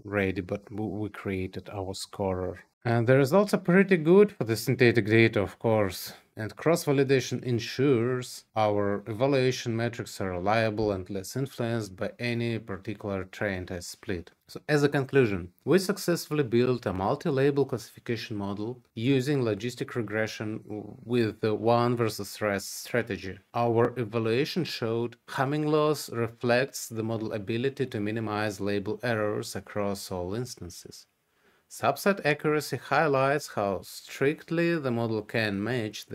ready, but we created our scorer. And the results are pretty good for the synthetic data, of course. And cross-validation ensures our evaluation metrics are reliable and less influenced by any particular train test split. So as a conclusion, we successfully built a multi-label classification model using logistic regression with the one versus rest strategy. Our evaluation showed Hamming loss reflects the model ability to minimize label errors across all instances. Subset accuracy highlights how strictly the model can match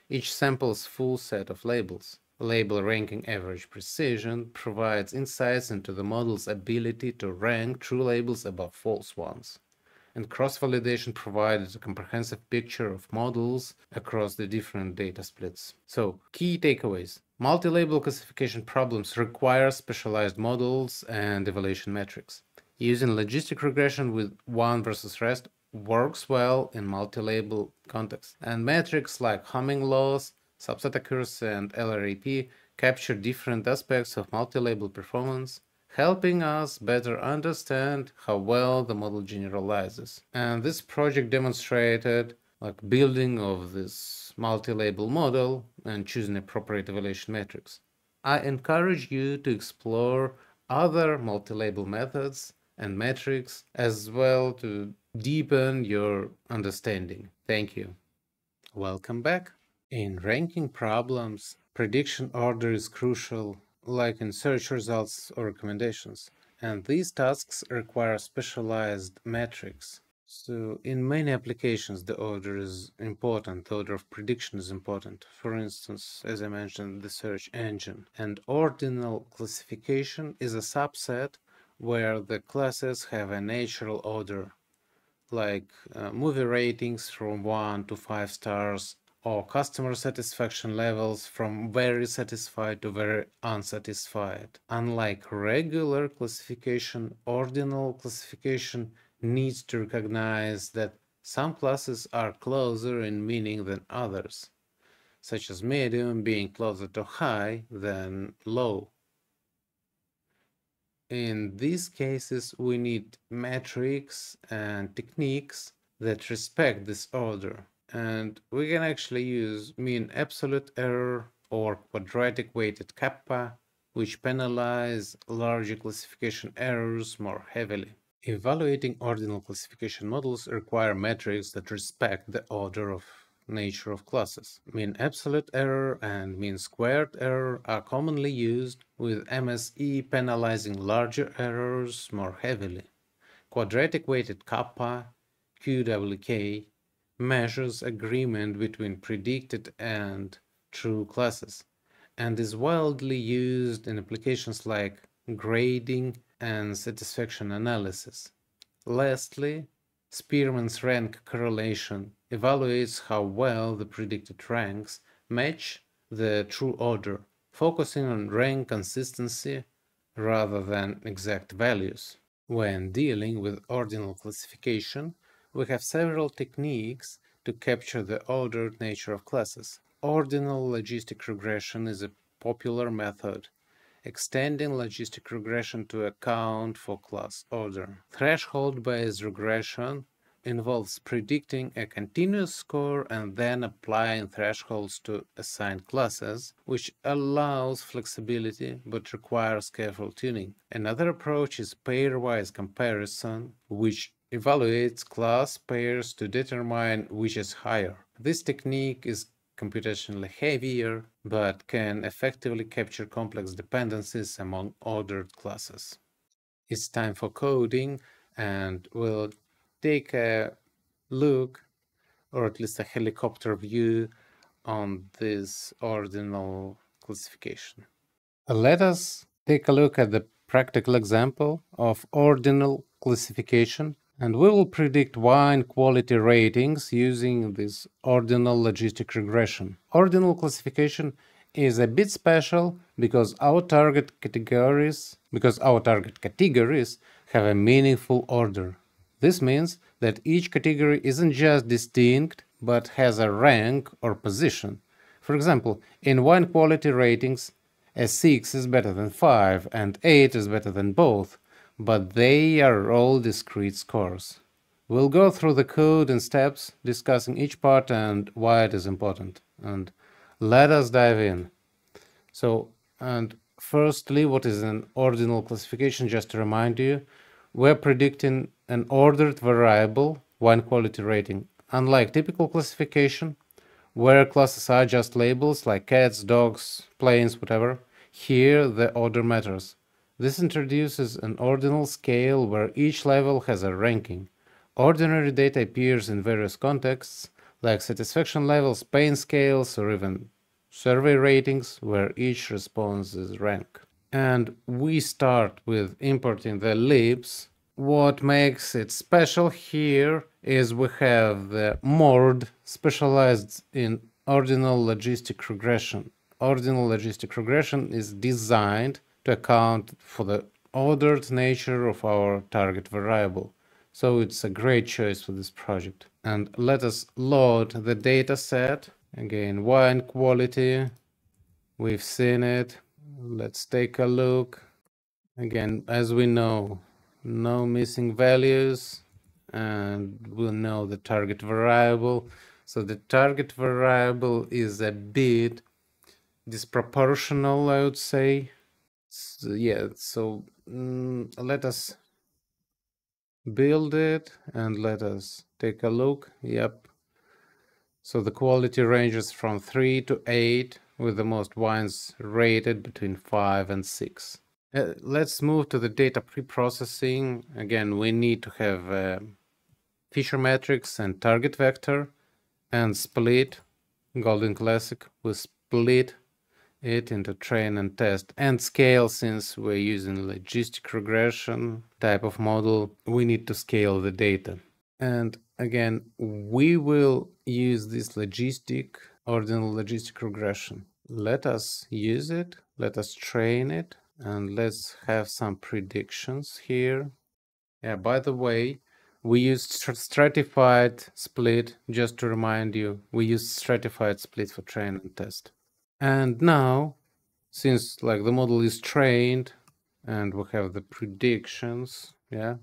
each sample's full set of labels. Label ranking average precision provides insights into the model's ability to rank true labels above false ones. and cross-validation provided a comprehensive picture of models across the different data splits. So, key takeaways. Multi-label classification problems require specialized models and evaluation metrics. Using logistic regression with one versus rest works well in multi-label context, and metrics like Hamming loss, subset accuracy, and LRAP capture different aspects of multi-label performance, helping us better understand how well the model generalizes. And this project demonstrated building of this multi-label model and choosing appropriate evaluation metrics. I encourage you to explore other multi-label methods and metrics as well to deepen your understanding. Thank you. Welcome back. In ranking problems, prediction order is crucial, like in search results or recommendations, and these tasks require specialized metrics. So in many applications, the order is important, the order of prediction is important. For instance, as I mentioned, the search engine. And ordinal classification is a subset where the classes have a natural order, like movie ratings from 1 to 5 stars, or customer satisfaction levels from very satisfied to very unsatisfied. Unlike regular classification, ordinal classification needs to recognize that some classes are closer in meaning than others, such as medium being closer to high than low. In these cases, we need metrics and techniques that respect this order. And we can actually use mean absolute error or quadratic weighted kappa, which penalize larger classification errors more heavily. Evaluating ordinal classification models require metrics that respect the order of nature of classes. Mean absolute error and mean squared error are commonly used, with MSE penalizing larger errors more heavily. Quadratic weighted kappa, QWK, measures agreement between predicted and true classes, and is widely used in applications like grading and satisfaction analysis. Lastly, Spearman's rank correlation evaluates how well the predicted ranks match the true order, focusing on rank consistency rather than exact values. When dealing with ordinal classification, we have several techniques to capture the ordered nature of classes. Ordinal logistic regression is a popular method, extending logistic regression to account for class order. Threshold-based regression involves predicting a continuous score and then applying thresholds to assigned classes, which allows flexibility but requires careful tuning. Another approach is pairwise comparison, which evaluates class pairs to determine which is higher. This technique is computationally heavier, but can effectively capture complex dependencies among ordered classes. It's time for coding, and we'll take a look, or at least a helicopter view, on this ordinal classification. Let us take a look at the practical example of ordinal classification, and we will predict wine quality ratings using this ordinal logistic regression. Ordinal classification is a bit special because our target categories have a meaningful order. This means that each category isn't just distinct, but has a rank or position. For example, in wine quality ratings, a 6 is better than 5 and 8 is better than both, but they are all discrete scores. We'll go through the code in steps, discussing each part and why it is important. And let us dive in. And firstly, what is an ordinal classification? Just to remind you, we're predicting an ordered variable, wine quality rating. Unlike typical classification, where classes are just labels like cats, dogs, planes, whatever, here the order matters. This introduces an ordinal scale where each level has a ranking. Ordinary data appears in various contexts, like satisfaction levels, pain scales, or even survey ratings, where each response is ranked. And we start with importing the libs what makes it special here is we have the MORD specialized in Ordinal Logistic Regression. Ordinal Logistic Regression is designed to account for the ordered nature of our target variable. So it's a great choice for this project. And let us load the data set. Again, wine quality. We've seen it. Let's take a look. Again, as we know, no missing values, and we'll know the target variable. So the target variable is a bit disproportional, I would say. So, yeah, so let us build it and let us take a look. Yep. So the quality ranges from 3 to 8, with the most wines rated between 5 and 6. Let's move to the data pre-processing. Again, we need to have feature matrix and target vector and split. Golden Classic will split it into train and test and scale. Since we're using logistic regression type of model, we need to scale the data. And again, we will use this ordinal logistic regression. Let us use it, let us train it, and let's have some predictions here. Yeah, by the way, we used stratified split, just to remind you, we used stratified split for train and test. And now, since like the model is trained and we have the predictions, to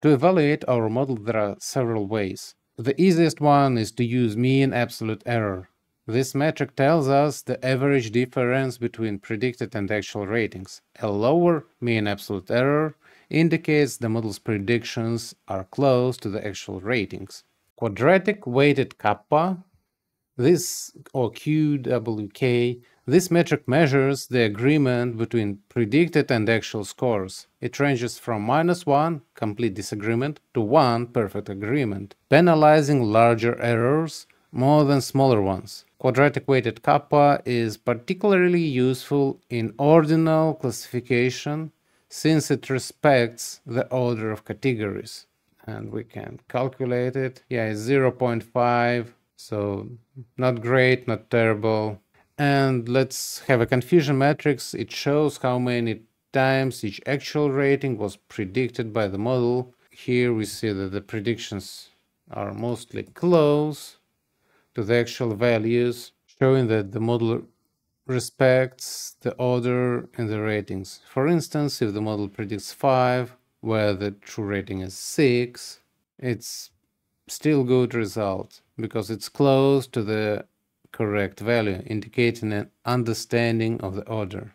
evaluate our model, there are several ways. The easiest one is to use mean absolute error. This metric tells us the average difference between predicted and actual ratings. A lower mean absolute error indicates the model's predictions are close to the actual ratings. Quadratic Weighted Kappa, or QWK, this metric measures the agreement between predicted and actual scores. It ranges from -1, complete disagreement, to 1, perfect agreement, penalizing larger errors more than smaller ones. Quadratic Weighted Kappa is particularly useful in ordinal classification since it respects the order of categories. And we can calculate it. Yeah, it's 0.5, so not great, not terrible. And let's have a confusion matrix. It shows how many times each actual rating was predicted by the model. Here we see that the predictions are mostly close to the actual values, showing that the model respects the order in the ratings. For instance, if the model predicts 5, where the true rating is 6, it's still good result because it's close to the correct value, indicating an understanding of the order.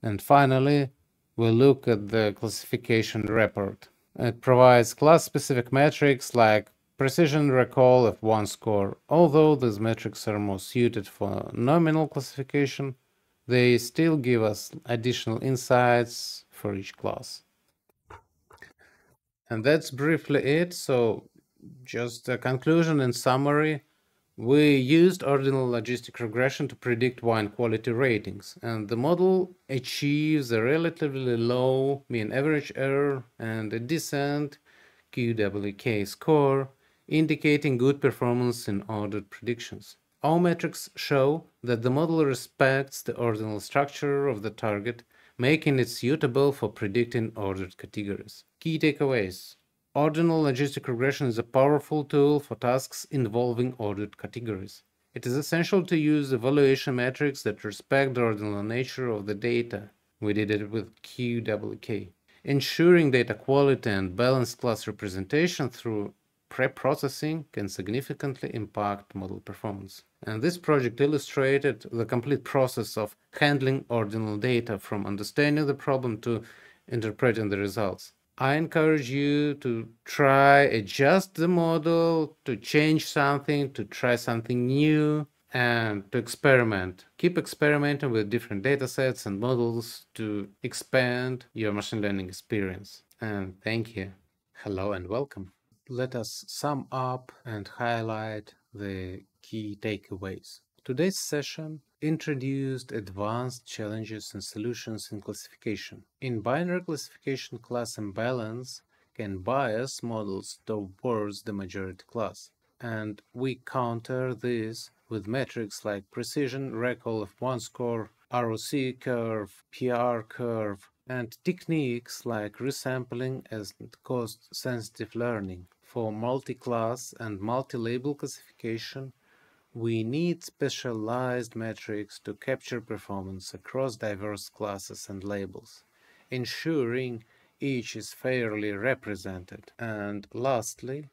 And finally, we'll look at the classification report. It provides class-specific metrics like precision recall of one score. Although these metrics are more suited for nominal classification, they still give us additional insights for each class. And that's briefly it. So just a conclusion and summary. We used Ordinal Logistic Regression to predict wine quality ratings, and the model achieves a relatively low mean average error and a decent QWK score, indicating good performance in ordered predictions. All metrics show that the model respects the ordinal structure of the target, making it suitable for predicting ordered categories. Key takeaways. Ordinal logistic regression is a powerful tool for tasks involving ordered categories. It is essential to use evaluation metrics that respect the ordinal nature of the data. We did it with QWK. Ensuring data quality and balanced class representation through pre-processing can significantly impact model performance. And this project illustrated the complete process of handling ordinal data, from understanding the problem to interpreting the results. I encourage you to try, adjust the model, to change something, to try something new, and to experiment. Keep experimenting with different datasets and models to expand your machine learning experience. And thank you. Hello and welcome. Let us sum up and highlight the key takeaways. Today's session introduced advanced challenges and solutions in classification. In binary classification, class imbalance can bias models towards the majority class, and we counter this with metrics like precision recall of one score, ROC curve, PR curve, and techniques like resampling and cost-sensitive learning. For multi-class and multi-label classification, we need specialized metrics to capture performance across diverse classes and labels, ensuring each is fairly represented. And lastly,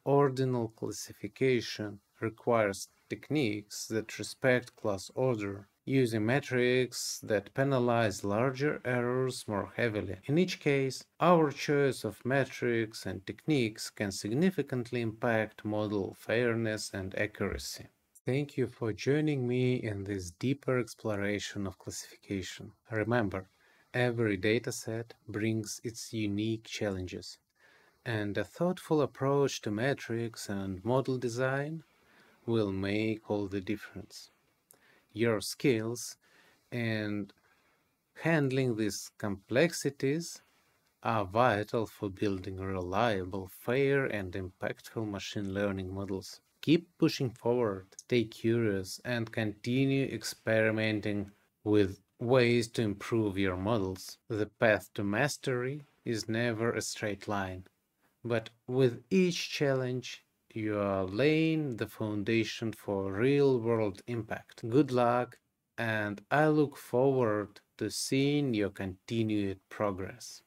ordinal classification requires techniques that respect class order, using metrics that penalize larger errors more heavily. In each case, our choice of metrics and techniques can significantly impact model fairness and accuracy. Thank you for joining me in this deeper exploration of classification. Remember, every dataset brings its unique challenges, and a thoughtful approach to metrics and model design will make all the difference. Your skills and handling these complexities are vital for building reliable, fair, and impactful machine learning models. Keep pushing forward, stay curious, and continue experimenting with ways to improve your models. The path to mastery is never a straight line, but with each challenge, you are laying the foundation for real-world impact. Good luck, and I look forward to seeing your continued progress.